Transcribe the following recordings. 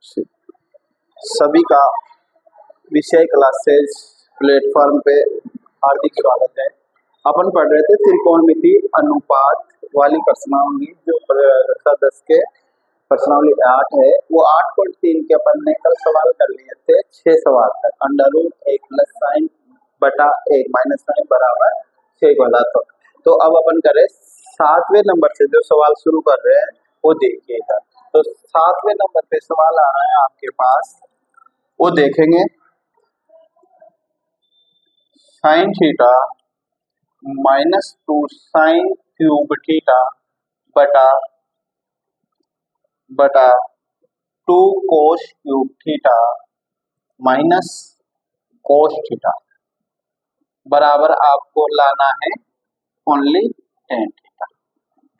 सभी का विषय क्लासेस प्लेटफॉर्म पे हार्दिक स्वागत है। अपन पढ़ रहे थे त्रिकोणमिति अनुपात वाली प्रश्नावली, जो कक्षा 10 के प्रश्नावली 8 है, वो 8.3 के अपन ने कल सवाल कर लिए थे। 6 सवाल है। √1 प्लस साइन बटा 1 माइनस साइन बराबर 6 वाला। तो अब अपन करें 7वें नंबर से जो सवाल शुरू कर रहे हैं वो देखिएगा। तो 7वें नंबर पे सवाल आ रहा है आपके पास, वो देखेंगे। Sine theta -2 sine cube theta बटा 2 cos cube theta minus cos theta बराबर आपको लाना है ओनली tan थीटा।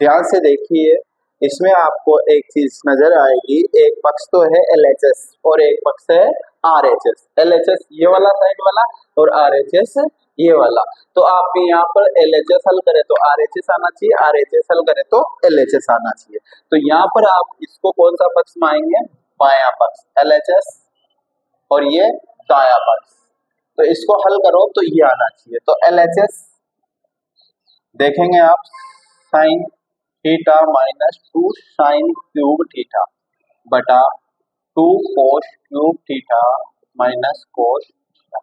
ध्यान से देखिए, इसमें आपको एक चीज नजर आएगी। एक पक्ष तो है LHS और एक पक्ष है RHS। LHS ये वाला साइड वाला और RHS ये वाला। तो आप यहाँ पर LHS हल करें तो RHS आना चाहिए, RHS हल करें तो LHS आना चाहिए। तो यहाँ पर आप इसको कौन सा पक्ष मानेंगे? बायां पक्ष LHS और ये दायां पक्ष। तो इसको हल करो तो ये आना चाहिए। तो LHS देखेंगे आप, sine theta -2 sine cube theta बटा 2 cos cube theta minus cos theta.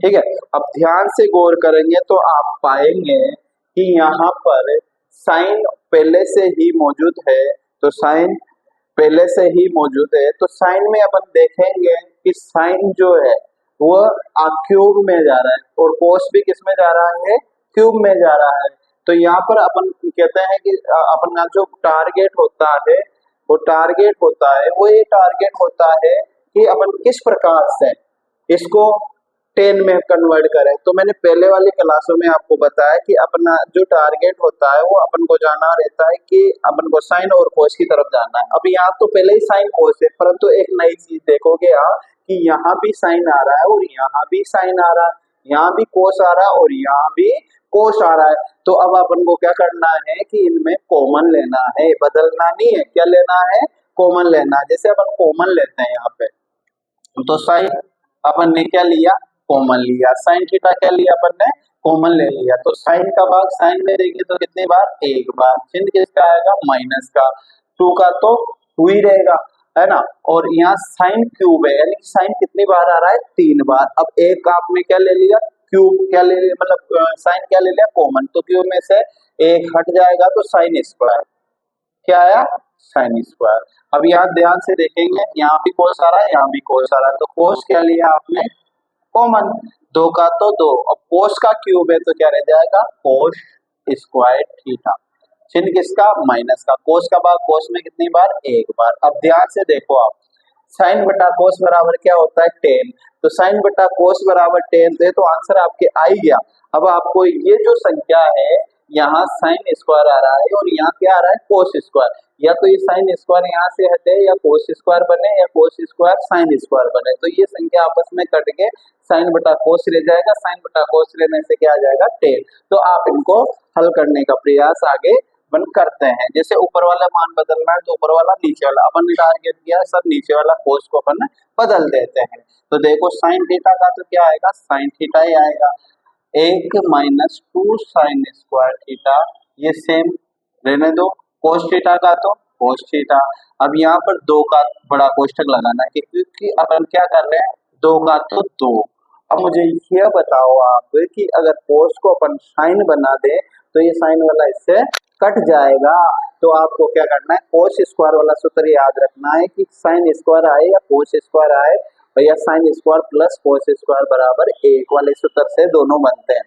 ठीक है, अब ध्यान से गौर करेंगे तो आप पाएंगे कि यहाँ पर साइन पहले से ही मौजूद है। तो साइन पहले से ही मौजूद है, तो साइन में अपन देखेंगे कि साइन जो है वो क्यूब में जा रहा है और कोस भी किस में जा रहा है? क्यूब में जा रहा है। तो यहाँ पर अपन कहते हैं कि अपना जो टारगेट होता है वो ये टारगेट होता है कि अपन किस प्रकार से इसको 10 में कन्वर्ट करें। तो मैंने पहले वाली क्लासों में आपको बताया कि अपना जो टारगेट होता है वो अपन को जाना रहता है कि अपन को साइन और कोस की तरफ जाना है। अब यहाँ तो पहले ही साइन कोस है, परंतु एक नई चीज देखोगे आप कि यहाँ भी साइन आ रहा है और यहाँ भी साइन आ रहा है, यहाँ भी कोस आ रहा है और यहाँ भी कोस आ रहा है। तो अब अपन को क्या करना है कि इनमें कॉमन लेना है, बदलना नहीं है। क्या लेना है? कॉमन लेना है। जैसे अपन कॉमन लेते हैं यहाँ पे, तो साइन अपन ने क्या लिया? कॉमन लिया। साइन थीटा क्या लिया अपन ने? कॉमन ले लिया। तो साइन का भाग साइन में देंगे तो कितनी बार? एक बार। चिन्ह किसका आएगा? माइनस का। 2 का तो 2 ही रहेगा, है ना। और यहाँ साइन क्यूब है, यानी कि साइन कितनी बार आ रहा है? 3 बार। अब एक आपने क्या ले लिया? क्यूब क्या ले लिया, मतलब साइन क्या ले लिया? कॉमन। तो क्यूब में से एक हट जाएगा तो साइन स्क्वायर क्या आया? Sine square. अब यहाँ ध्यान से देखेंगे, यहाँ भी कोस आ रहा है, यहाँ भी कोस आ रहा है। तो कोस क्या लिया आपने? कॉमन। 2 का तो 2। अब कोस का क्यूब है तो क्या रह जाएगा? Cos square theta. चिन्ह किसका? माइनस का। कोस का भाग कोस में कितनी बार? एक बार। अब ध्यान से देखो आप, साइन बटा कोस बराबर क्या होता है? tan। तो साइन बटा कोस बराबर tan थे, तो आंसर आपके आ ही गया। अब आपको ये जो संख्या है, यहाँ साइन स्क्वायर आ रहा है और यहाँ क्या आ रहा है? Cos square. या तो ये साइन स्क्वायर यहाँ से हटे या कोस स्क्वायर बने या कोस स्क्वायर साइन स्क्वायर बने। तो ये संख्या आपस में कट के साइन बटा कोस रह जाएगा। साइन बटा कोस रहने से क्या आ जाएगा? tan। तो आप इनको हल करने का प्रयास आगे बन करते हैं। जैसे ऊपर वाला मान बदलना है तो ऊपर वाला नीचे वाला, अपन ने टारगेट किया सब नीचे वाला कोस को अपन बदल देते हैं। तो देखो साइन थीटा का तो क्या आएगा? साइन थीटा ही आएगा। 1 -2 साइन स्क्वायर थीटा, ये सेम रहने दो। कोस थीटा का तो कोस थीटा। अब यहाँ पर 2 का बड़ा कोष्ठक लगाना है क्योंकि अपन क्या कर रहे हैं? 2 का तो 2। अब मुझे ये बताओ आप कि अगर कोस को अपन साइन बना दे तो ये साइन वाला इससे कट जाएगा। तो आपको क्या करना है? कोस स्क्वायर वाला सूत्र याद रखना है कि साइन स्क्वायर आए या कोस स्क्वायर आए, भैया sine square plus cos square बराबर 1 वाले सूत्र से दोनों बनते हैं।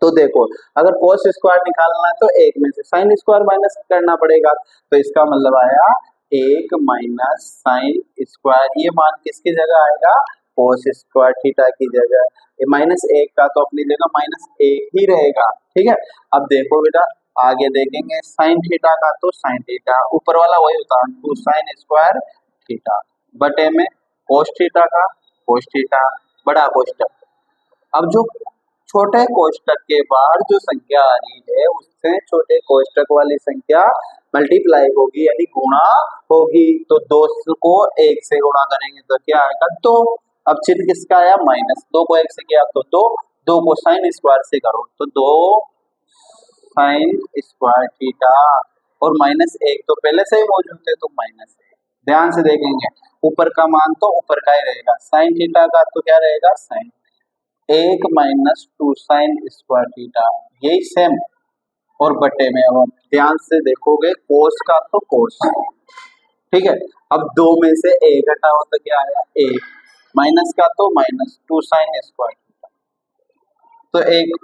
तो देखो, अगर कोस स्क्वायर निकालना है तो 1 में से साइन स्क्वायर माइनस करना पड़ेगा। तो इसका मतलब आया 1 माइनस साइन स्क्वायर। ये मान किसकी जगह आएगा? कोस स्क्वायर थीटा की जगह। -1 का तो अपनी जगह -1 ही रहेगा। ठीक है, अब देखो बेटा आगे देखेंगे। साइन थीटा का तो साइन थीटा, ऊपर वाला वही होता है 2 साइन स्क्वायर थीटा बटे में कोस थीटा का कोस थीटा, बड़ा कोष्ठक। अब जो छोटे कोष्टक के बाहर जो संख्या आ रही है उससे छोटे कोष्टक वाली संख्या मल्टीप्लाई होगी यानी गुणा होगी। तो 2 को 1 से गुणा करेंगे तो क्या आएगा 2। अब चिन्ह किसका आया माइनस, 2 को 1 से किया तो 2, 2 को साइन स्क्वायर से करो तो 2 साइन स्क्वायर थीटा, और माइनस 1 तो पहले से ही मौजूद है तो माइनस 1। ध्यान से देखेंगे ऊपर का मान तो ऊपर का ही रहेगा, साइन थीटा का तो क्या रहेगा sine 1 minus 2 sine square theta, यही सेम। और बटे में अब ध्यान से देखोगे कोस का तो कोस, ठीक है। अब 2 में से 1 घटाओ तो क्या आया 1, माइनस का तो माइनस 2 साइन स्क्वायर थीटा, तो 1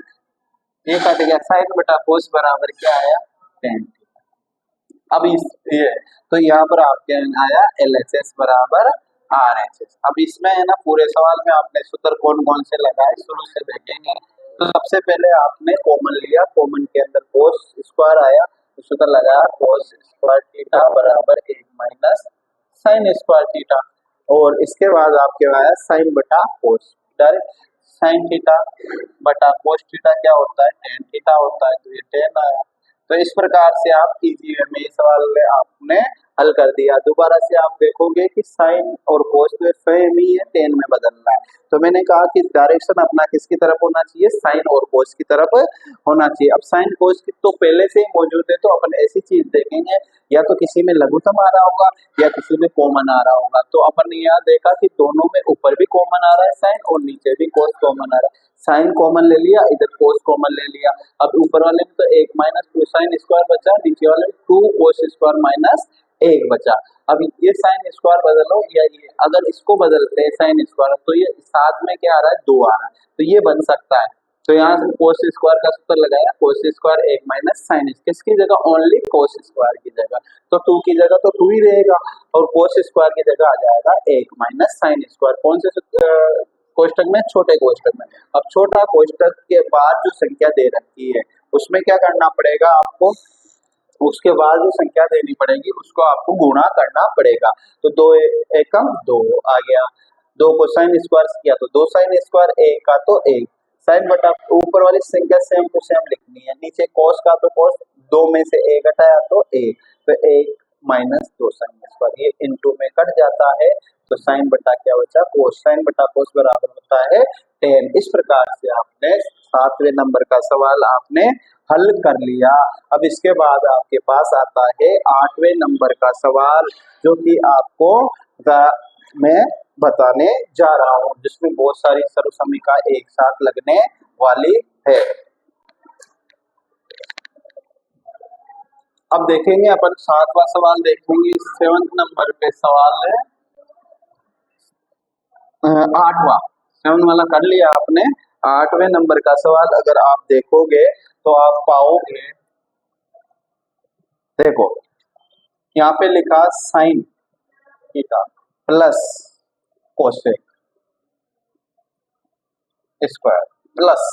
ये कट गया, साइन बटा कोस बराबर क्या आया tan। अब इस ये तो यहाँ पर आपके आया LHS बराबर RHS। अब इसमें है ना पूरे सवाल में आपने सूत्र कौन कौन से लगाए शुरू से देखेंगे। तो सबसे पहले आपने कॉमन लिया, कॉमन के अंदर कोस स्क्वायर आया तो सूत्र लगाया कोस स्क्वायर थीटा बराबर 1 माइनस साइन स्क्वायर थीटा, और इसके बाद आपके आया साइन बटा कोस, डायरेक्ट साइन थीटा बटा कोस थीटा क्या होता है tan थीटा होता है, तो ये tan आया। तो इस प्रकार से आप इजी वे में सवाल में आपने हल कर दिया। दोबारा से आप देखोगे कि साइन और कोस में सेम ही है, tan में बदलना है। तो मैंने कहा कि डायरेक्शन अपना किसकी तरफ होना चाहिए साइन और कोस की तरफ होना चाहिए। अब साइन कोस की तो पहले से ही मौजूद है तो अपन ऐसी चीज देखेंगे या तो किसी में लघुत्तम आ रहा होगा या किसी में कॉमन आ रहा होगा। तो अपन ने यहाँ देखा कि दोनों में ऊपर भी कॉमन आ रहा है साइन और नीचे भी कोस कॉमन आ रहा है। साइन कॉमन ले लिया, इधर कोस कॉमन ले लिया। अब ऊपर वाले में तो 1 माइनस 2 साइन स्क्वायर बचा, नीचे वाले में 2 कोस स्क्वायर माइनस 1 बचा। अब ये साइन स्क्वायर बदलो या ये अगर इसको बदलते हैं साइन स्क्वायर तो ये साथ में क्या आ रहा है 2 आ रहा है, तो ये बन सकता है। तो यहाँ से कोस स्क्वायर का सूत्र लगाया कोस स्क्वायर 1 माइनस साइन, किसकी जगह ओनली कोस स्क्वायर की जगह, तो 2 की जगह तो 2 ही रहेगा और कोस स्क्वायर की जगह आ जाएगा 1 माइनस साइन स्क्वायर। कौन से कोष्टक में छोटे कोष्टक में। अब छोटा कोष्टक के बाद जो संख्या दे रखी है उसमें क्या करना पड़ेगा आपको, उसके बाद जो संख्या देनी पड़ेगी उसको आपको गुणा करना पड़ेगा। तो 2 एकम 2 आ गया, 2 को साइन स्क्वायर किया तो 2 साइन स्क्वायर, 1 का तो 1 साइन बटा ऊपर वाली संख्या सेम टू सेम लिखनी है, नीचे कोस का तो कोस, 2 में से 1 घटाया तो 1, तो 1 माइनस 2 साइन स्क्वायर, ये इनटू में कट जाता है तो साइन बटा क्या बचा कोस, साइन बटा कोस बराबर होता है tan। इस प्रकार से आपने 7वें नंबर का सवाल आपने हल कर लिया। अब इसके बाद आपके पास आता है 8वें नंबर का सवाल जो कि आपको मैं बताने जा रहा हूँ, जिसमें बहुत सारी सर्वसमीका एक साथ लगने वाली है। अब देखेंगे अपन 7वां सवाल देखेंगे, 7th नंबर पे सवाल है 8वां, 7 वाला कर लिया आपने। 8वें नंबर का सवाल अगर आप देखोगे तो आप पाओगे, देखो यहाँ पे लिखा sign theta plus cosec square plus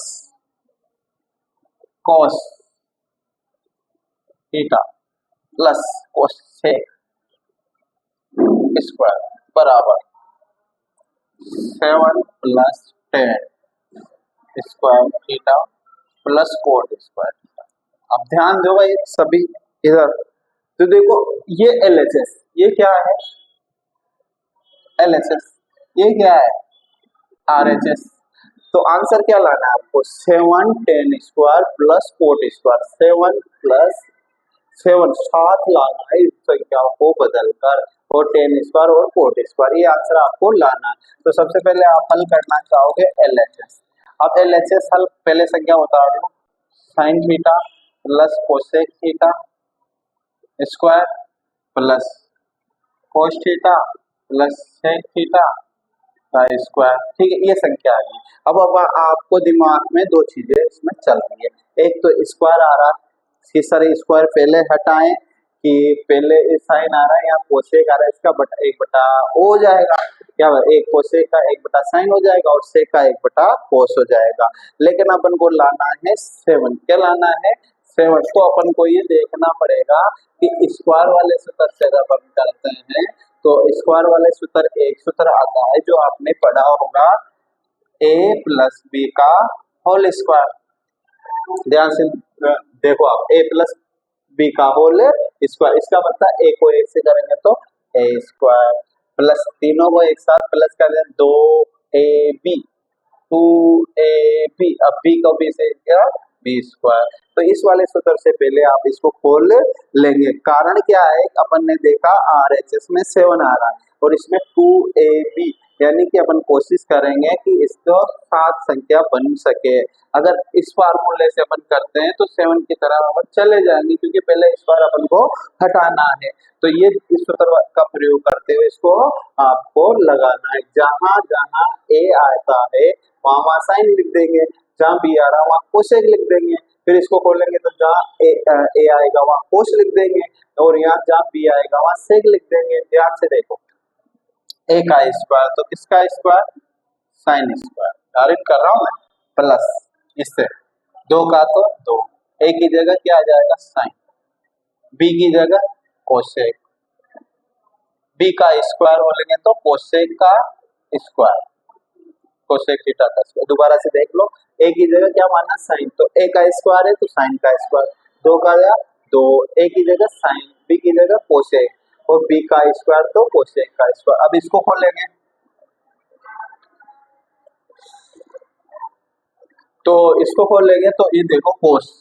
cos theta plus cosec square बराबर 7 plus tan square theta plus cot square theta. अब ध्यान दो भाई सभी इधर, तो देखो ये LHS, ये क्या है LHS, ये क्या है RHS। तो आंसर क्या लाना है आपको 7 tan square plus cot square, 7 plus 7 साथ लाना है इस संख्याओं को बदलकर, और tan स्क्वायर और कोट स्क्वायर, ये आंसर आपको लाना है। तो सबसे पहले आप हल करना चाहोगे LHS। अब LHS हल पहले संख्या बता दो, sine theta plus cosec theta square plus cos theta plus sec theta का स्क्वायर, ठीक है, ये संख्या आ गई। अब आपको दिमाग में दो चीजें इसमें चल रही है, एक तो स्क्वायर आ रहा है कि सर स्क्वायर पहले हटाएं कि पहले साइन आ रहा है या कोसेक आ रहा है, इसका बटा 1 बटा हो जाएगा, क्या एक कोसेक का 1 बटा साइन हो जाएगा और सेक का 1 बटा कोस हो जाएगा। लेकिन अपन को लाना है 7, क्या लाना है 7, तो अपन को ये देखना पड़ेगा कि स्क्वायर वाले सूत्र से जब हम करते हैं तो स्क्वायर वाले सूत्र एक सूत्र आता है जो आपने पढ़ा होगा a प्लस बी का होल स्क्वायर। ध्यान से देखो आप, ए प्लस बी का होल स्क्वायर, इसका मतलब ए को एक से करेंगे तो ए स्क्वायर, प्लस तीनों को एक साथ प्लस कर दें, दो A B, two A B, अब बी को बी से क्या, बी स्क्वायर। तो इस वाले सूत्र से पहले आप इसको खोल लेंगे। कारण क्या है, अपन ने देखा RHS में 7 आ रहा है और इसमें 2AB, यानी कि अपन कोशिश करेंगे कि इसको 7 संख्या बन सके। अगर इस फार्मूले से अपन करते हैं तो 7 की तरफ अपन चले जाएंगे, क्योंकि पहले इस बार अपन को हटाना है। तो ये इस सूत्र का प्रयोग करते हुए इसको आपको लगाना है। जहां जहां ए आता है वहां साइन लिख देंगे, जहां बी आ रहा है वहां कोसेक लिख देंगे। फिर इसको खोलेंगे तो जहाँ ए आएगा वहां कोस लिख देंगे, और यहाँ जहाँ बी आएगा वहां सेक लिख देंगे। ध्यान से देखो, ए का स्क्वायर तो किसका स्क्वायर, साइन स्क्वायर, डायरेक्ट कर रहा हूं मैं, प्लस इससे दो का तो दो, ए की जगह क्या आ जाएगा साइन, बी की जगह कोसेक, बी का स्क्वायर बोलेंगे तो कोसेक का स्क्वायर, कोसेक थीटा का स्क्वायर। दोबारा से देख लो, ए की जगह क्या माना साइन, तो ए का स्क्वायर है तो साइन का स्क्वायर, दो का या दो, ए की जगह साइन, बी की जगह कोसेक, और बी का स्क्वायर तो कोसेक का स्क्वायर। अब इसको खोलेंगे तो इसको खोलेंगे तो ये देखो कोस,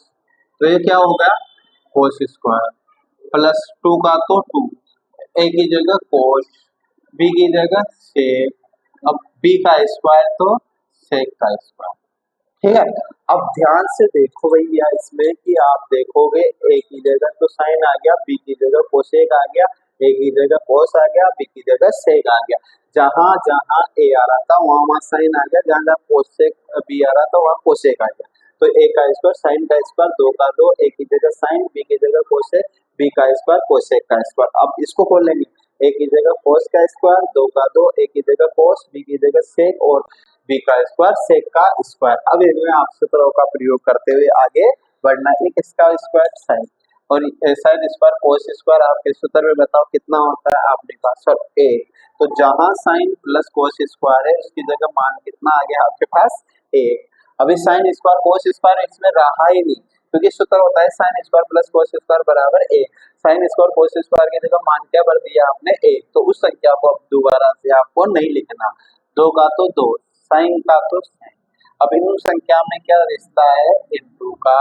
तो ये क्या हो गया कोस स्क्वायर, प्लस टू का तो टू, ए की जगह कोस, बी की जगह सेक, अब बी का स्क्वायर तो सेक का स्क्वायर। ठीक है, अब ध्यान से देखो भैया इसमें कि आप देखोगे ए की जगह तो साइन आ गया, बी की जगह कोसेक आ गया, ए की जगह कोस आ गया, बी की जगह सेक आ गया। जहां जहां ए आ रहा था वहां वहां साइन आ गया, जहां जहां कोसेक बी आ रहा था वहां कोसेक आ गया। तो ए का स्क्वायर साइन का स्क्वायर, दो का दो, ए की जगह साइन, बी की जगह कोसेक, बी का स्क्वायर कोसेक का स्क्वायर। अब इसको खोलेंगे, ए की जगह कोस का स्क्वायर, दो का दो, ए की जगह कोस, बी की जगह सेक, और बी का स्क्वायर सेक का स्क्वायर। अब इनमें आप सूत्रों का प्रयोग करते हुए आगे बढ़ना। एक इसका स्क्वायर साइन, और साइन स्क्वायर कोस स्क्वायर, आपके सूत्र में बताओ कितना होता है, आपने कहा सर ए, तो जहां साइन प्लस कोस स्क्वायर है उसकी जगह मान कितना आ गया आपके पास ए। अभी साइन स्क्वायर कोस स्क्वायर इसमें रहा ही नहीं, क्योंकि सूत्र होता है sine square plus cos square बराबर ए। साइन स्क्वायर कोस स्क्वायर की जगह मान क्या भर दिया आपने ए, तो उस संख्या को अब दोबारा से आपको नहीं लिखना, दो का तो दो, साइन का तो साइन। अब इन संख्या में क्या रिश्ता है, इनटू का।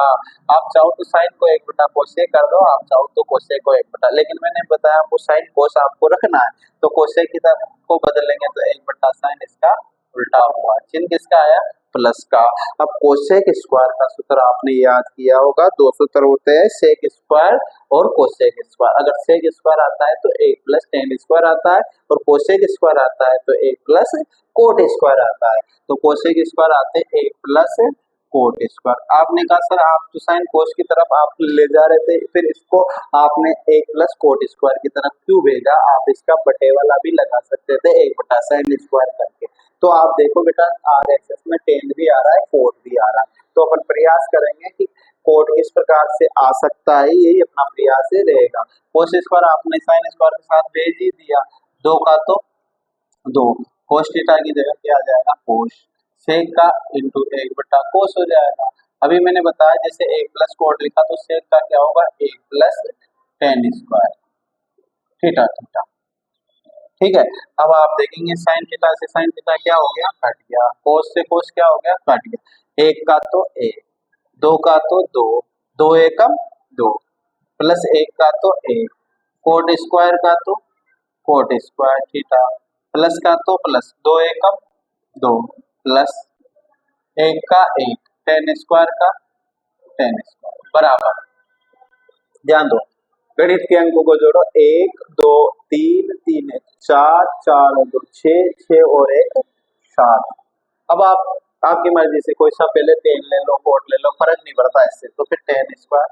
आप चाहो तो साइन को एक बटा कोसेक कर दो, आप चाहो तो कोसेक को एक बटा, लेकिन मैंने बताया आपको साइन कोस आपको रखना है, तो कोसेक की तरफ को बदलेंगे तो एक बटा साइन, इसका उल्टा हुआ, चिन्ह किसका आया प्लस का। अब कोसेक स्क्वायर का सूत्र आपने याद किया होगा, दो सूत्र होते हैं सेक स्क्वायर और कोसेक स्क्वायर। अगर सेक स्क्वायर आता है तो एक प्लस टेन स्क्वायर आता है, और कोसेक स्क्वायर आता है तो एक प्लस कोट स्क्वायर आता है। तो कोसेक स्क्वायर आते हैं एक प्लस कोट स्क्वायर। आपने कहा सर आप तो साइन कोस की तरफ आप ले जा रहे थे, फिर इसको आपने एक प्लस कोट स्क्वायर की तरफ क्यों भेजा, आप इसका बटे वाला भी लगा सकते थे, एक बटा साइन स्क्वायर करके। तो आप देखो बेटा RHS में टेन भी आ रहा है, कोट भी आ रहा है, तो अपन प्रयास करेंगे कि कोट किस प्रकार से आ सकता है, यही अपना प्रयास ही रहेगा। कोस स्क्वायर आपने साइन स्क्वायर के साथ भेज ही दिया, दो का तो दो, कोस थीटा की जगह क्या आ जाएगा कोस, सेक का इंटू एक बटा कोस हो जाएगा। अभी मैंने बताया जैसे एक प्लस कोट लिखा तो सेक का क्या होगा एक plus tan square theta theta. ठीक है, अब आप देखेंगे साइन थीटा से साइन थीटा क्या हो गया कट गया, कोस से कोस क्या हो गया कट गया, एक का तो एक, दो का तो दो, दो एकम दो, प्लस एक का तो एक, कोट स्क्वायर का तो कोट स्क्वायर थीटा, प्लस का तो प्लस, दो एकम दो, प्लस एक का एक, टेन स्क्वायर का टेन स्क्वायर बराबर। ध्यान दो, गणित के अंकों को जोड़ो, एक दो तीन, तीन एक चार, चार और दो छः, छः और एक सात। अब आप आपकी मर्जी से कोई सा पहले टेन ले लो कोट ले लो, फर्क नहीं पड़ता इससे, तो फिर ten square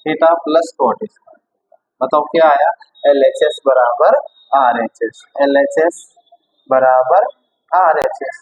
theta plus cot square, बताओ क्या आया LHS बराबर RHS, LHS बराबर RHS,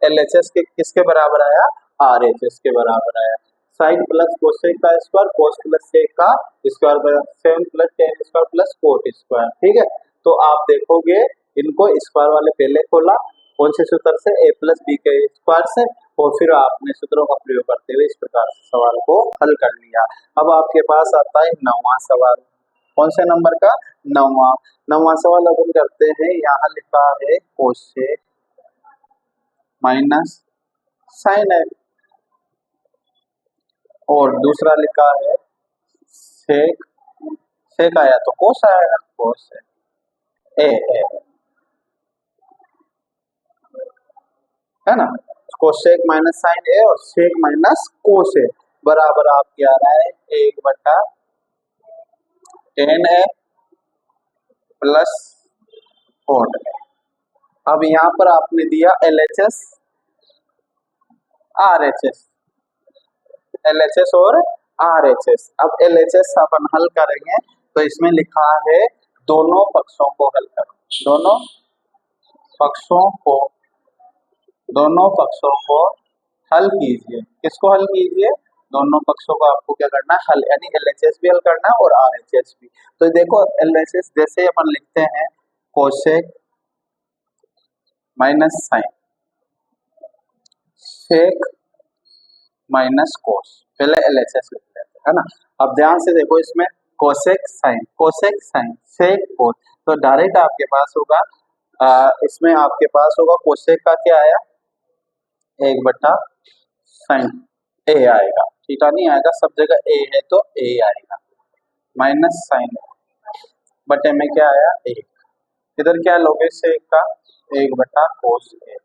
LHS के किसके बराबर आया RHS के बराबर आया। साइन प्लस कोसेक का स्क्वायर, कोस प्लस सेक का स्क्वायर बराबर 7 plus tan square plus cot square. ठीक है, तो आप देखोगे इनको स्क्वायर वाले पहले खोला, कौन से सूत्र से a प्लस बी के स्क्वायर से, और फिर आपने सूत्रों का प्रयोग करते हुए इस प्रकार से सवाल को हल कर लिया। अब आपके पास आता है 9वां सवाल। कौन से नंबर का? 9वां। 9वां सवाल अपन करते हैं। यहाँ लिखा है कोसेक माइनस साइन है, और दूसरा लिखा है सेक। सेक आया तो कोस आएगा, कोस ए है ना। कोसेक माइनस साइन ए और सेक माइनस कोस ए बराबर आपके आ रहा है 1/10 प्लस कोट ए। अब यहाँ पर आपने दिया LHS RHS, LHS और RHS। अब LHS अपन हल करेंगे तो इसमें लिखा है दोनों पक्षों को हल करो। दोनों पक्षों को हल कीजिए। किसको हल कीजिए? दोनों पक्षों को आपको क्या करना है? हल, यानी LHS भी हल करना है और RHS भी। तो देखो LHS जैसे अपन लिखते हैं cosec minus sine, sec minus cos, पहले LHS लिख लेते हैं, है ना। अब ध्यान से देखो इसमें कोसेक साइन सेक कोस, तो डायरेक्ट आपके पास होगा इसमें आपके पास होगा कोसेक का क्या आया 1/साइन ए आएगा, थीटा नहीं आएगा, सब जगह ए है तो ए आएगा, माइनस साइन बटे में क्या आया 1। इधर क्या लोगे सेक का 1/कोस ए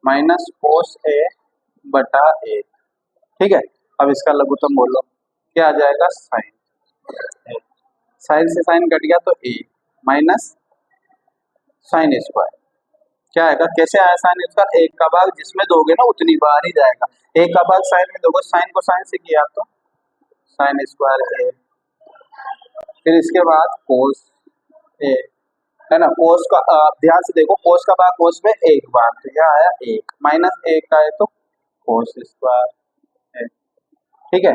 माइनस कोस ए बटा 1। ठीक है। अब इसका लघुत्तम बोलो क्या आ जाएगा साइन। साइन से साइन कट गया तो ए माइनस साइन स्क्वायर क्या आएगा? कैसे आया साइन स्क्वायर? एक का भाग जिसमें दोगे ना उतनी बार ही जाएगा। एक का भाग साइन में दोगे, साइन को साइन से किया तो साइन स्क्वायर ए, फिर इसके बाद कोस ए, है ना। कोस का ध्यान से देखो, कोस का भाग कोस में एक बार, तो यह आया 1 माइनस 1 का है तो कोस स्क्वायर। ठीक है।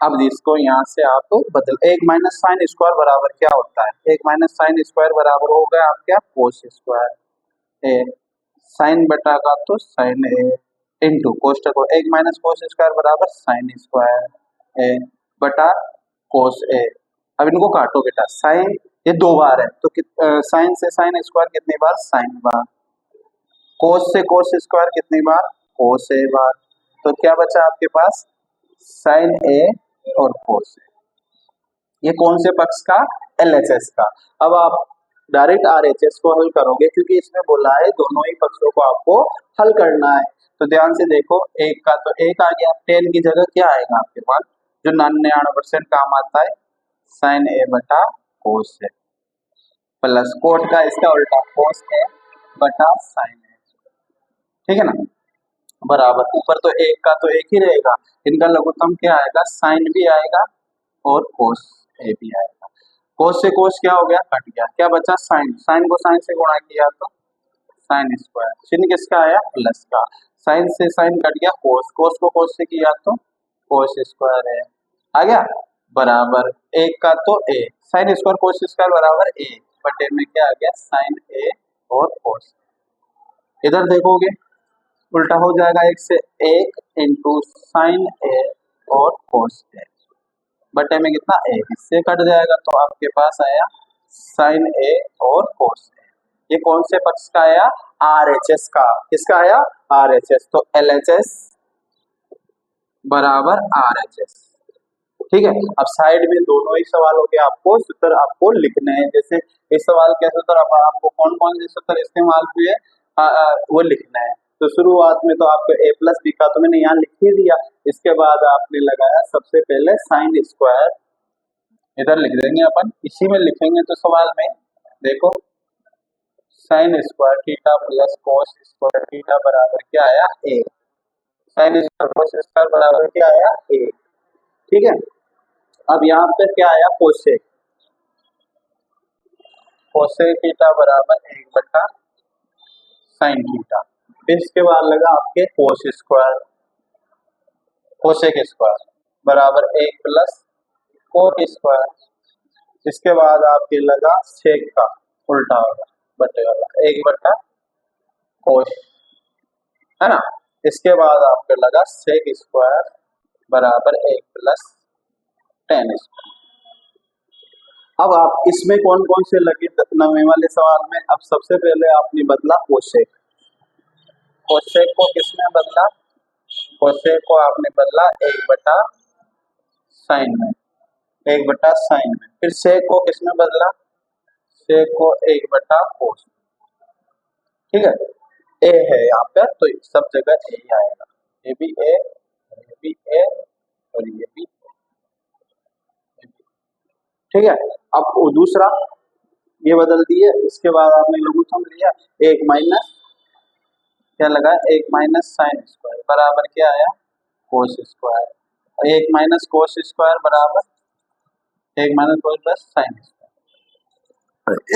अब इसको यहाँ से आप बदल, 1 माइनस साइन स्क्वायर बराबर क्या होता है? 1 माइनस साइन स्क्वायर बराबर हो गया आप क्या कोस स्क्वायर ए, साइन बटा का तो साइन ए इंटू कोष्टक को 1 माइनस कोस स्क्वायर बराबर साइन स्क्वायर ए बटा कोस ए। अब इनको काटो बेटा, साइन ये 2 बार है तो साइन से साइन स्क्वायर कितनी बार? Sine bar. कोस से कोस स्क्वायर कितनी बार? कोस ए बार। तो क्या बचा आपके पास? साइन ए और कोस ए। ये कौन से पक्ष का? LHS का। अब आप डायरेक्ट RHS को हल करोगे क्योंकि इसमें बोला है दोनों ही पक्षों को आपको हल करना है। तो ध्यान से देखो, एक का तो एक आ गया, 10 की जगह क्या आएगा आपके पास जो 99% काम आता है? साइन ए बटा कोस ए प्लस कोट का इसका उल्टा कोस ए बटा साइन ए। ठीक है ना, बराबर। ऊपर तो एक का तो एक ही रहेगा, इनका लघुत्तम क्या आएगा? साइन भी आएगा और कोस ए भी आएगा। कोस से कोस क्या हो गया? कट गया, क्या बचा? साइन। साइन को साइन से गुणा किया तो साइन स्क्वायर, चिन्ह किसका आया? प्लस का। साइन से साइन कट गया, कोस। कोस को कोस से किया तो कोस स्क्वायर है आ गया, बराबर एक का तो ए, साइन स्क्वायर कोस स्क्वायर बराबर ए बटे में क्या आ गया? साइन ए और कोस। इधर देखोगे उल्टा हो जाएगा, एक से एक इंटू साइन ए और कोस ए बटे में कितना? ए, इससे कट जाएगा तो आपके पास आया साइन ए और कोस ए। ये कौन से पक्ष का आया? RHS का। किसका आया? RHS। तो LHS बराबर RHS। ठीक है। अब साइड में दोनों ही सवालों के आपको सूत्र आपको लिखने हैं। जैसे इस सवाल के सूत्र अब आपको कौन कौन से सूत्र इस्तेमाल हुए वो लिखना है। तो शुरुआत में तो आपको A प्लस दिखा तो मैंने यहाँ लिख ही दिया। इसके बाद आपने लगाया सबसे पहले साइन स्क्वायर, इधर लिख देंगे अपन, इसी में लिखेंगे तो सवाल में देखो sign square theta plus cos square theta बराबर क्या आया? ए। साइन स्क्वायर कोस स्क्वायर बराबर क्या आया? ए। ठीक है। अब यहाँ पे क्या आया? कोसेक। कोसेक थीटा बराबर 1/साइन थीटा। फिर इसके बाद लगा आपके कोस स्क्वायर, कोसेक स्क्वायर बराबर 1 प्लस कोट स्क्वायर। इसके बाद आपके लगा सेक का उल्टा वाला बटे वाला 1/कोस, है ना। इसके बाद आपको लगा सेक स्क्वायर बराबर 1 + tan²। अब आप इसमें कौन कौन से लगे नवे वाले सवाल में? अब सबसे पहले आपने बदला कोशेक। कोशेक को किसने बदला? कोशेक को आपने बदला 1/sin में, 1/sin में। फिर सेक को किसने बदला? सेक को 1/cos। ठीक है, ए है यहाँ पर तो सब जगह ए ही आएगा। ये भी ए, ये भी ए और ये भी ए। ठीक है, अब वो दूसरा ये बदल दिए। इसके बाद आपने लघुत्तम लिया 1 माइनस क्या लगा 1 - sin² बराबर क्या आया cos स्क्वायर। 1 - cos² बराबर 1 - cos + sin²।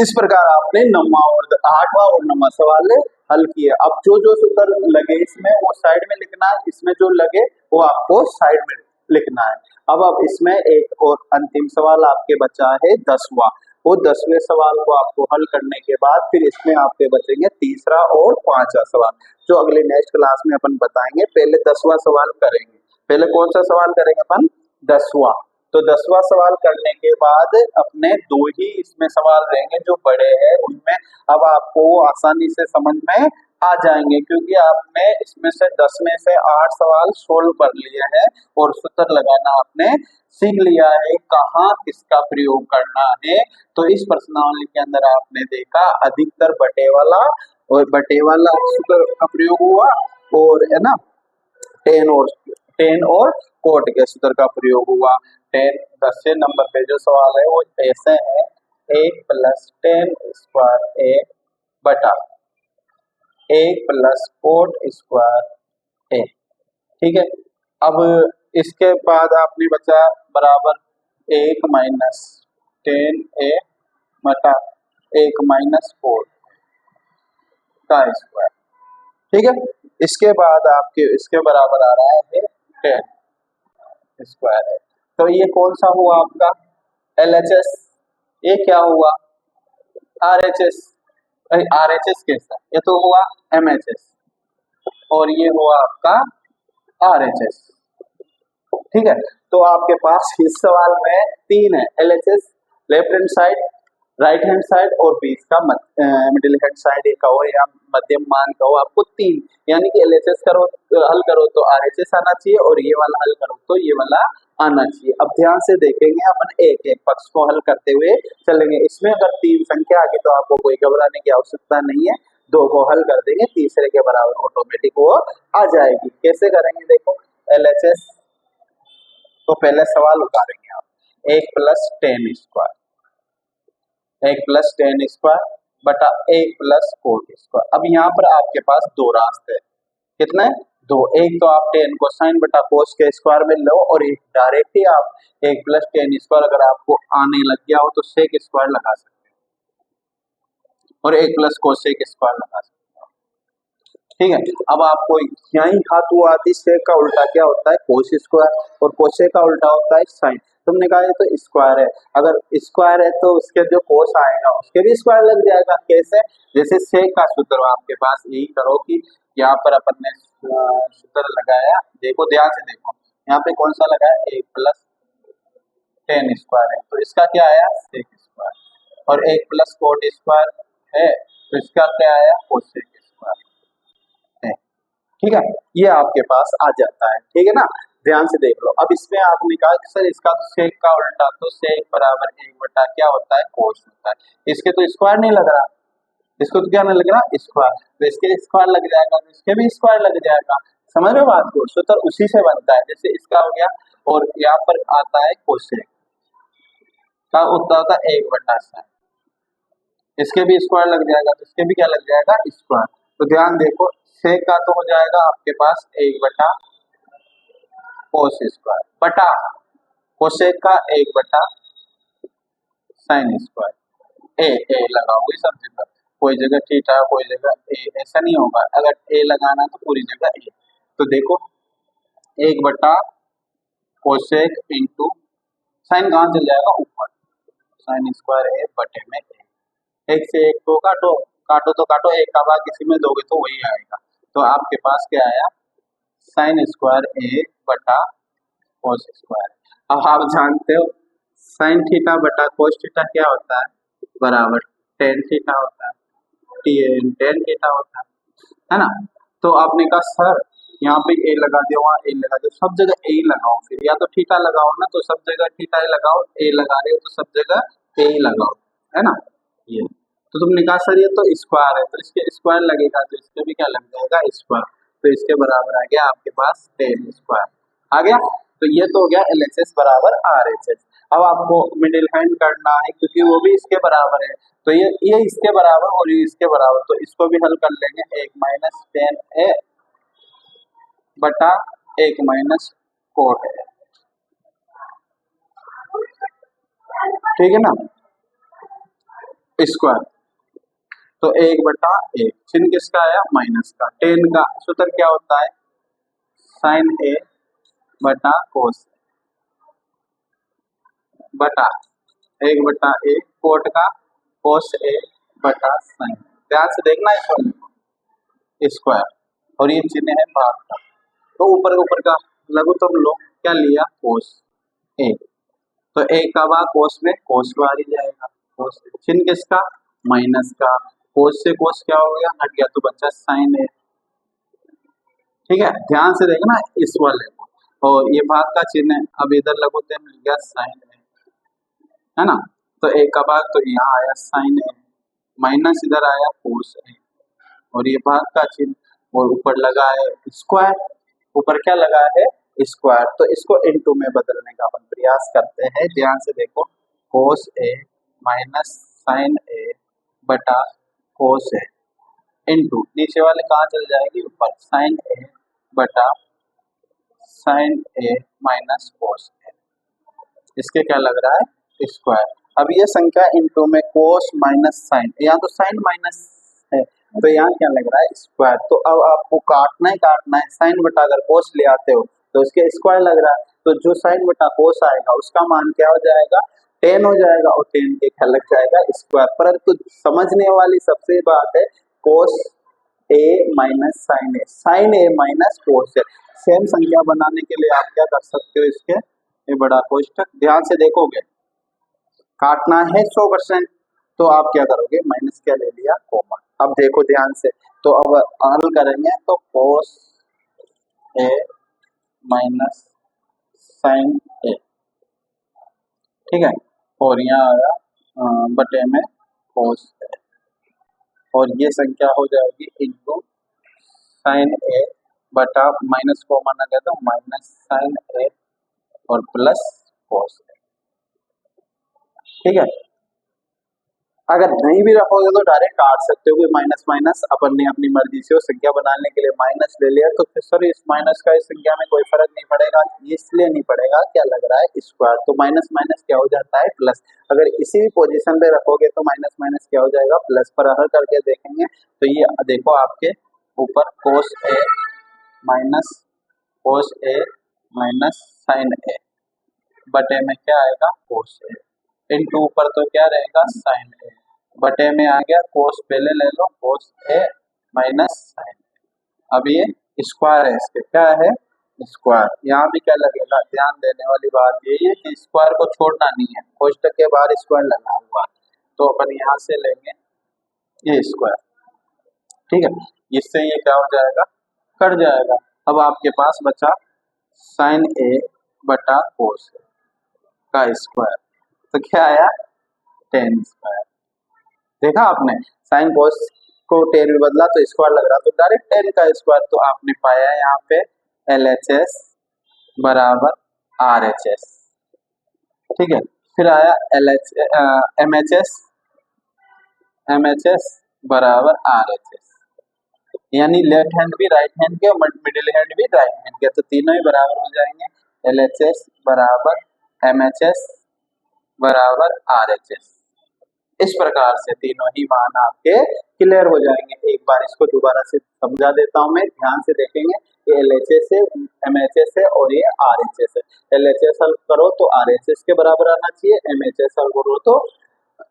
इस प्रकार आपने 9वां और 8वां और 9वां सवाल हल किए। अब जो जो सूत्र लगे इसमें वो साइड में लिखना है, इसमें जो लगे वो आपको साइड में लिखना है। अब इसमें एक और अंतिम सवाल आपके बचा है 10वां। वो 10वें सवाल को आपको हल करने के बाद फिर इसमें आपके बचेंगे तीसरा और 5वां सवाल, जो अगले नेक्स्ट क्लास में अपन बताएंगे। पहले 10वां सवाल करेंगे। पहले कौन सा सवाल करेंगे अपन? 10वां। तो 10वां सवाल करने के बाद अपने 2 ही इसमें सवाल रहेंगे जो बड़े हैं, उनमें अब आपको आसानी से समझ में आ जाएंगे, क्योंकि आपने इसमें से 10 में से 8 सवाल सोल्व कर लिए हैं और सूत्र लगाना आपने सीख लिया है, कहाँ किसका प्रयोग करना है। तो इस प्रश्नावली के अंदर आपने देखा अधिकतर बटे वाला सूत्र का प्रयोग हुआ और है ना टेन और कोट के सूत्र का प्रयोग हुआ। 10वें नंबर पे जो सवाल है वो ऐसे है 1 + tan² a बटा 1 + cot² a। ठीक है, अब इसके बाद आपने बचा बराबर 1 - tan a बटा 1 - cot का स्क्वायर। ठीक है, इसके बाद आपके इसके बराबर आ रहा है tan² है। तो ये कौन सा हुआ आपका LHS? ये क्या हुआ RHS? RHS कैसा? ये तो हुआ MHS और ये हुआ आपका RHS। ठीक है, तो आपके पास इस सवाल में 3 है LHS, left hand side, right hand side और बीच का मिडिल हैंड साइड कहो या मध्यम मान कहो, आपको 3 यानी कि LHS करो हल करो तो RHS आना चाहिए और ये वाला हल करो तो ये वाला आना चाहिए। अब ध्यान से देखेंगे अपन एक एक पक्ष को हल करते हुए चलेंगे। इसमें अगर 3 संख्या आ गई तो आपको कोई घबराने की आवश्यकता नहीं है, 2 को हल कर देंगे, तीसरे के बराबर ऑटोमेटिक वो आ जाएगी। कैसे करेंगे देखो, LHS तो पहले सवाल उतारेंगे आप 1 + tan², 1 + tan² बटा 1 + cot²। अब यहाँ पर आपके पास 2 रास्ते हैं, कितने? 2। एक तो आप tan कोसाइन बटा cos के स्क्वायर में लो और एक डायरेक्ट ही आप 1 + tan² अगर आपको आने लग गया हो तो sec² लगा सकते हो और 1 + cos² लगा सकते हो। ठीक है, अब आपको यही धातु आती सेक का उल्टा क्या होता है cos² और cos का उल्टा होता है sin। तुमने कहा ये तो स्क्वायर है, अगर स्क्वायर है तो उसके जो कोस आएगा उसके भी स्क्वायर लग जाएगा। कैसे? जैसे सेक का सूत्र आपके पास यही करो कि यहाँ पर अपन ने सूत्र लगाया, देखो ध्यान से देखो, यहाँ पे कौन सा लगाया 1 + tan² है तो इसका क्या आया sec² और 1 + cot² है तो इसका क्या आया cosec² है। ठीक है, ये आपके पास आ जाता है। ठीक है ना, ध्यान से देख लो। अब इसमें आपने कहा कि सर इसका सेक का उल्टा तो सेक बराबर 1 बटा क्या होता है कोस होता है, इसके तो स्क्वायर नहीं लग रहा, इसको तो क्या नहीं लग रहा स्क्वायर, तो इसके स्क्वायर लग जाएगा तो इसके भी स्क्वायर लग जाएगा। समझ रहे हो बात को? सूत्र उसी से बनता है, जैसे इसका हो गया और यहाँ पर आता है कोसेक का उत्तर होता है 1/sin, इसके भी स्क्वायर लग जाएगा तो इसके भी क्या लग जाएगा स्क्वायर। तो ध्यान देखो सेक का तो हो जाएगा आपके पास 1/cos² बटा कोसेक का 1/sin²। ए लगाओगे सब जगह, कोई जगह थीटा कोई जगह ए, ऐसा नहीं होगा। अगर ए लगाना तो पूरी जगह ए। तो देखो 1/cosec इंटू साइन कहाँ चल जाएगा ऊपर, sin² ए बटे में ए। एक से एक को काटो, काटो तो काटो, एक का भाग किसी में दोगे तो वही आएगा। तो आपके पास क्या आया साइन स्क्वायर ए बटा कोस स्क्वायर। अब आप जानते हो साइन थीटा बटा कोस थीटा क्या होता है, बराबर टेन थीटा होता है, टेन थीटा होता है ना। तो आपने कहा सर यहाँ पे ए लगा दिया, वहाँ ए लगा दिया, सब जगह ए ही लगाओ, फिर या तो थीटा लगाओ ना, तो सब जगह थीटा ही लगाओ, ए लगा रहे हो तो सब जगह ए ही लगाओ, है ना। ये तो तुमने कहा सर ये तो स्क्वायर है, तो इसके स्क्वायर लगेगा, तो इसके भी क्या लग जाएगा स्क्वायर, तो इसके बराबर आ गया आपके पास टेन स्क्वायर आ गया। तो ये तो हो गया LHS बराबर RHS। अब आपको मिडिल हैंड करना है क्योंकि वो भी इसके बराबर है, तो ये इसके बराबर और ये इसके बराबर, तो इसको भी हल कर लेंगे, एक माइनस टेन ए बटा एक माइनस कोट है, ठीक है ना, स्क्वायर। तो एक बटा एक, चिन्ह किसका आया, माइनस का, टेन का सूत्र क्या होता है, साइन ए बटा कोस बटा एक बटा ए कोट का कोस ए बटा साइन। ध्यान से देखना इस वाले को, स्क्वायर और ये चिन्ह है भाग का, तो ऊपर का लघुत्तम लोग क्या लिया, कोस ए, तो ए का भाग कोस में कोस बाहर ही जाएगा, कोस चिन्ह किसका, माइनस का, कोस से कोस क्या हो गया, हट गया, तो बच्चा साइन ए, ठीक है। ध्यान से देखना इस वाले को, और ये भाग का चिन्ह है, अब इधर लघुत्तम मिल गया साइन ए, है ना। तो ए का भाग तो यहाँ आया साइन ए, माइनस इधर आया कोस ए, और ये भाग का चिन्ह, और ऊपर लगा है स्क्वायर, ऊपर क्या लगा है स्क्वायर, तो इसको इनटू में बदलने का अपन प्रयास करते हैं। ध्यान से देखो, कोस ए माइनस साइन ए बटा कोस ए इनटू नीचे वाले कहाँ चल जाएगी, ऊपर साइन ए बटा साइन ए माइनस कोस ए, इसके क्या लग रहा है स्क्वायर। अब ये संख्या इनटू में कोस माइनस साइन, यहाँ तो साइन माइनस है, तो यहाँ क्या लग रहा है स्क्वायर। तो अब आपको काटना है, साइन बटा अगर कोस ले आते हो तो इसके स्क्वायर लग रहा है, तो जो साइन बटा कोस आएगा उसका मान क्या हो जाएगा, टेन हो जाएगा, और टेन के क्या लग जाएगा स्क्वायर। परंतु समझने वाली सबसे बात है, कोस ए माइनस साइन ए माइनस कोस ए, सेम संख्या बनाने के लिए आप क्या कर सकते हो, इसके ये बड़ा कोष्टक, ध्यान से देखोगे, काटना है 100%, तो आप क्या करोगे, माइनस क्या ले लिया, कॉमन। अब देखो ध्यान से, तो अब हल करेंगे, तो कोस ए माइनस साइन ए, ठीक है, और यहाँ आया बटे में कोस ए, और ये संख्या हो जाएगी इनटू साइन ए बटा माइनस कॉमन आ गया तो माइनस साइन ए और प्लस कोस ए, ठीक है। अगर नहीं भी रखोगे तो डायरेक्ट काट सकते हो, माइनस माइनस अपन ने अपनी मर्जी से संख्या बनाने के लिए माइनस ले लिया, तो फिर सर इस माइनस का इस संख्या में कोई फर्क नहीं पड़ेगा, इसलिए नहीं पड़ेगा, क्या लग रहा है स्क्वायर, तो माइनस माइनस क्या हो जाता है प्लस। अगर इसी भी पोजीशन पे रखोगे तो माइनस माइनस क्या हो जाएगा प्लस, पर हल करके देखेंगे तो ये देखो आपके ऊपर कोस ए माइनस साइन ए बटे में क्या आएगा कोस ए, इनटू ऊपर तो क्या रहेगा साइन ए, बटे में आ गया कोस, पहले ले लो कोस ए माइनस साइन। अब ये स्क्वायर है, इसके क्या है स्क्वायर, यहाँ भी क्या लगेगा, ध्यान देने वाली बात यही है कि स्क्वायर को छोड़ना नहीं है, कोष्टक के बाहर स्क्वायर लगा हुआ, तो अपन यहाँ से लेंगे ये स्क्वायर, ठीक है, इससे ये क्या हो जाएगा, कट जाएगा। अब आपके पास बचा साइन ए बटा कोस का स्क्वायर, तो क्या आया टेन स्क्वायर। देखा आपने, साइन कोस को टेन में बदला तो स्क्वायर लग रहा, तो डायरेक्ट टेन का स्क्वायर, तो आपने पाया यहाँ पे LHS बराबर RHS, ठीक है। फिर आया MHS बराबर RHS, यानी लेफ्ट हैंड भी राइट हैंड के, मिडिल हैंड भी राइट हैंड के, तो तीनों ही बराबर हो जाएंगे, LHS बराबर MHS बराबर RHS। इस प्रकार से तीनों ही मान आपके क्लियर हो जाएंगे। एक बार इसको दोबारा से समझा देता हूं मैं, ध्यान से देखेंगे, ये LHS है, MHS है और ये RHS है। LHS हल करो तो RHS के बराबर आना चाहिए, MHS हल करो तो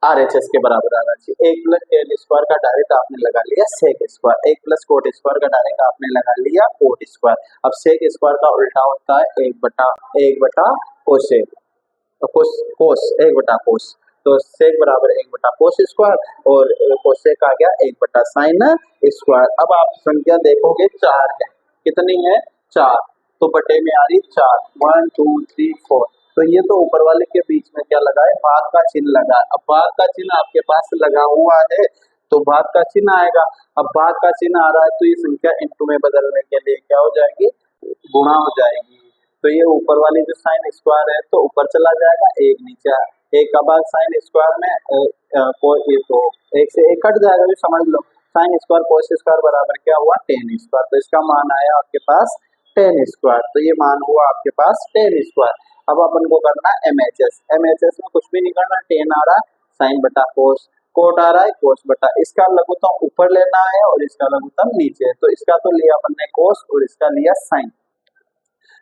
RHS के बराबर आना चाहिए। 1 प्लस टेन स्क्वायर का डायरेक्ट आपने लगा लिया sec square, 1 plus cot square का डायरेक्ट आपने लगा लिया कोट स्क्वायर। अब सेक स्क्वायर का उल्टा होता है 1 बटा कोसेक, कोस कोस 1 बटा कोस, तो सेक बराबर 1 बटा कोस स्क्वायर और कोसेक आ गया 1 बटा साइन स्क्वायर। अब आप संख्या देखोगे 4 है, कितनी है 4, तो बटे में आ रही 4, 1 2 3 4, तो ये तो ऊपर वाले के बीच में क्या लगा है, भाग का चिन्ह लगा है। अब भाग का चिन्ह आपके पास लगा हुआ है तो भाग का चिन्ह आएगा। अब भाग का चिन्ह आ रहा है तो ये संख्या इनटू में बदलने के लिए क्या हो जाएगी, गुणा हो जाएगी। तो ये ऊपर वाली जो साइन स्क्वायर है तो ऊपर चला जाएगा, एक नीचे, एक का बाद साइन स्क्वायर में ये तो एक से एक कट जाएगा, भी समझ लो। साइन स्क्वायर कोस स्क्वायर बराबर क्या हुआ, टेन स्क्वायर, तो इसका मान आया आपके पास टेन स्क्वायर, तो ये मान हुआ आपके पास टेन स्क्वायर। अब अपन को करना है MHS, MHS में कुछ भी नहीं करना, टेन आ रहा है साइन बटा कोस, कोट आ रहा है कोस बटा, इसका लघुत्तम ऊपर लेना है और इसका लघुत्तम नीचे, तो इसका तो लिया अपन ने कोस और इसका लिया साइन।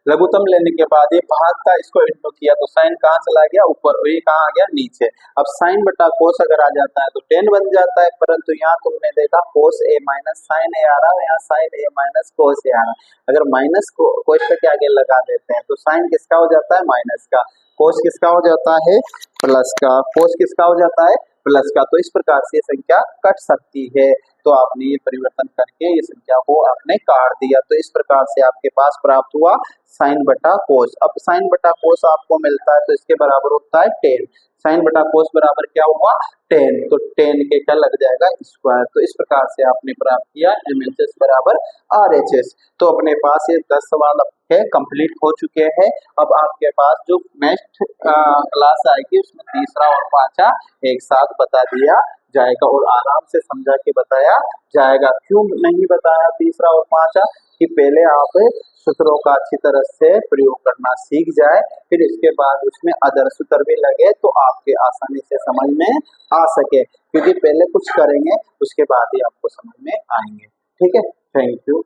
लघुत्तम लेने के बाद ये भाग का इसको इंटू किया तो साइन कहाँ चला गया ऊपर और ये कहाँ आ गया नीचे। अब साइन बटा कोस अगर आ जाता है तो टेन बन जाता है, परंतु यहाँ तुमने देखा कोस ए माइनस साइन ए आ रहा है, यहाँ साइन ए माइनस कोस ए आ रहा है। अगर माइनस को कोस के आगे लगा देते हैं तो साइन किसका हो जाता है, माइनस का, कोस किसका हो जाता है, प्लस का, कोस किसका हो जाता है, प्लस का। तो इस प्रकार से ये संख्या कट सकती है, तो आपने ये परिवर्तन करके ये संख्या को आपने काट दिया। तो इस प्रकार से आपके पास प्राप्त हुआ साइन बटा कोस। अब साइन बटा कोस आपको मिलता है तो इसके बराबर होता है टेन, साइन बटा कोस बराबर क्या हुआ 10, तो 10 के क्या लग जाएगा स्क्वायर। तो इस प्रकार से आपने प्राप्त किया MHS बराबर RHS। तो अपने पास ये 10 सवाल आपके कंप्लीट हो चुके हैं। अब आपके पास जो नेक्स्ट क्लास आएगी उसमें तीसरा और पांचवा एक साथ बता दिया जाएगा और आराम से समझा के बताया जाएगा। क्यों नहीं बताया तीसरा और पांचवा, कि पहले आप सूत्रों का अच्छी तरह से प्रयोग करना सीख जाए, फिर इसके बाद उसमें अदर सूत्र भी लगे तो आपके आसानी से समझ में आ सके, क्योंकि पहले कुछ करेंगे उसके बाद ही आपको समझ में आएंगे। ठीक है, थैंक यू।